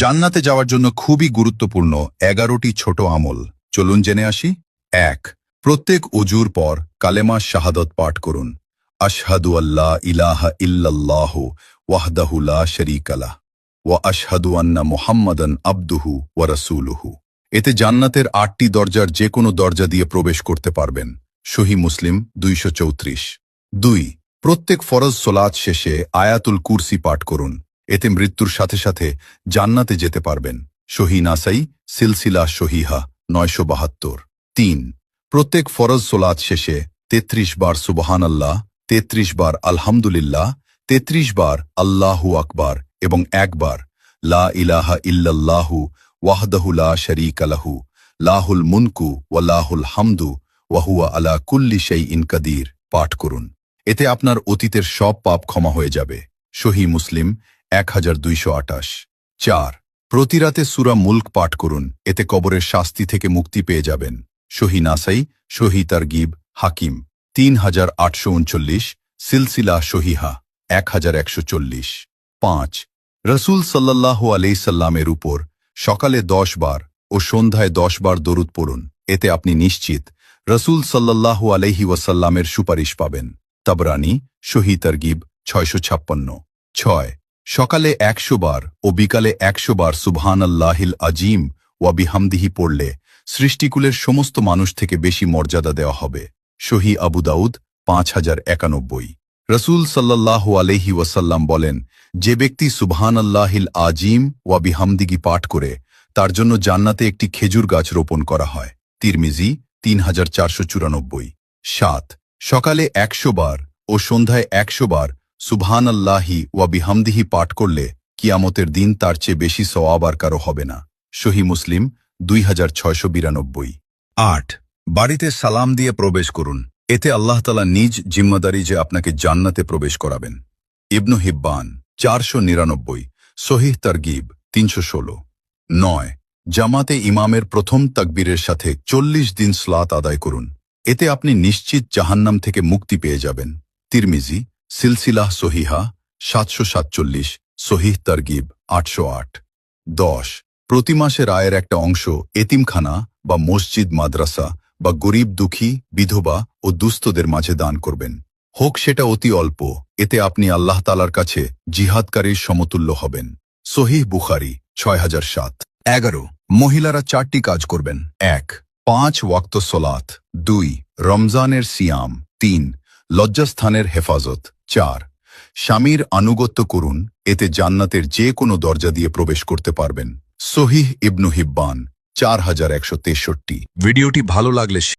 জান্নাতে যাওয়ার জন্য খুবই গুরুত্বপূর্ণ 11টি ছোট আমল, চলুন জেনে আসি। ১. প্রত্যেক অজুর পর কালেমা শাহাদত পাঠ করুন। আশহাদু আল্লাহ ইলাহা ইল্লাল্লাহু ওয়াহদাহু লা শারীকা লাহ ওয়া আশহাদু আন্না মুহাম্মাদান আবদুহু ওয়া রাসূলুহু। এতে জান্নাতের 8টি দরজার যে কোনো দরজা দিয়ে প্রবেশ করতে পারবেন। সহিহ মুসলিম 234। ২. প্রত্যেক ফরজ সোলাত শেষে আয়াতুল কুরসি পাঠ করুন। এতে মৃত্যুর সাথে সাথে জান্নাতে যেতে পারবেন। সহিহ নাসাই সিলসিলা সহিহা 972। ৩. প্রত্যেক ফরজ সোলাত শেষে 33 বার সুবহানাল্লাহ, 33 বার আলহামদুলিল্লাহ, 33 বার আল্লাহু আকবার এবং 1 বার লা ইলাহা ইল্লাল্লাহু ওয়াহদাহু লা শারীকা লাহু লাহুল মুনকু ওয়া লাহুল হামদু ওয়া হুয়া আলা কুল্লি শাইইন কাদির পাঠ করুন। এতে আপনার অতীতের সব পাপ ক্ষমা হয়ে যাবে। সহিহ মুসলিম 1228। ৪. প্রতি রাতে সূরা মুলক পাঠ করুন। এতে কবরের শাস্তি থেকে মুক্তি পেয়ে যাবেন। সহিহ নাসাই সহিহ তারগিব হাকিম 3839, সিলসিলা সহিহা 1140। ৫. রসুল সাল্লাল্লাহু আলাইহি সাল্লামের উপর সকালে 10 বার ও সন্ধ্যায় 10 বার দরুদ পড়ুন। এতে আপনি নিশ্চিত রসুল সাল্লাল্লাহু আলাইহি ওয়াসাল্লামের সুপারিশ পাবেন। তাবরানী সহিহ তারগিব 656। ৬. সকালে 100 বার ও বিকালে 100 বার সুবহানাল্লাহিল আজিম ওয়া বিহামদিহি পড়লে সৃষ্টিকুলের সমস্ত মানুষ থেকে বেশি মর্যাদা দেওয়া হবে। সহিহ আবু দাউদ 5091। রসুল সাল্লাল্লাহু আলাইহি ওয়াসাল্লাম বলেন, যে ব্যক্তি সুবহানাল্লাহিল আজিম ওয়া বিহামদিহি পাঠ করে তার জন্য জান্নাতে একটি খেজুর গাছ রোপণ করা হয়। তিরমিজি 3494। ৭. সকালে 100 বার ও সন্ধ্যায় 100 বার সুবহানাল্লাহি ওয়া বিহামদিহি পাঠ করলে কিয়ামতের দিন তার চেয়ে বেশি সওয়াব আর কারো হবে না। সহিহ মুসলিম 2692। ৮. বাড়িতে সালাম দিয়ে প্রবেশ করুন। এতে আল্লাহ তাআলা নিজ জিম্মাদারি যে আপনাকে জান্নাতে প্রবেশ করাবেন। ইবনু হিব্বান 499, সহিহ তারগিব 316। ৯. জামাতে ইমামের প্রথম তাকবীরের সাথে 40 দিন সালাত আদায় করুন। এতে আপনি নিশ্চিত জাহান্নাম থেকে মুক্তি পেয়ে যাবেন। তিরমিজি সিলসিলাহ সহিহা 747, সহিহ তারগিব 808। ১০. প্রতি মাসের আয়ের একটা অংশ এতিমখানা বা মসজিদ মাদ্রাসা বা গরিব দুঃখী বিধবা ও দুস্থদের মাঝে দান করবেন। হোক সেটা অতি অল্প, এতে আপনি আল্লাহ তাআলার কাছে জিহাদকারীর সমতুল্য হবেন। সহিহ বুখারী 6007। ১১. মহিলারা 4টি কাজ করবেন। ১. 5 ওয়াক্ত সলাত। ২. রমজানের সিয়াম। ৩. লজ্জাস্থানের হেফাজত। ৪. স্বামীর আনুগত্য করুন। এতে জান্নাতের যে কোনো দরজা দিয়ে প্রবেশ করতে পারবেন। সহিহ ইবনু হিব্বান 4163। ভিডিওটি ভালো লাগলে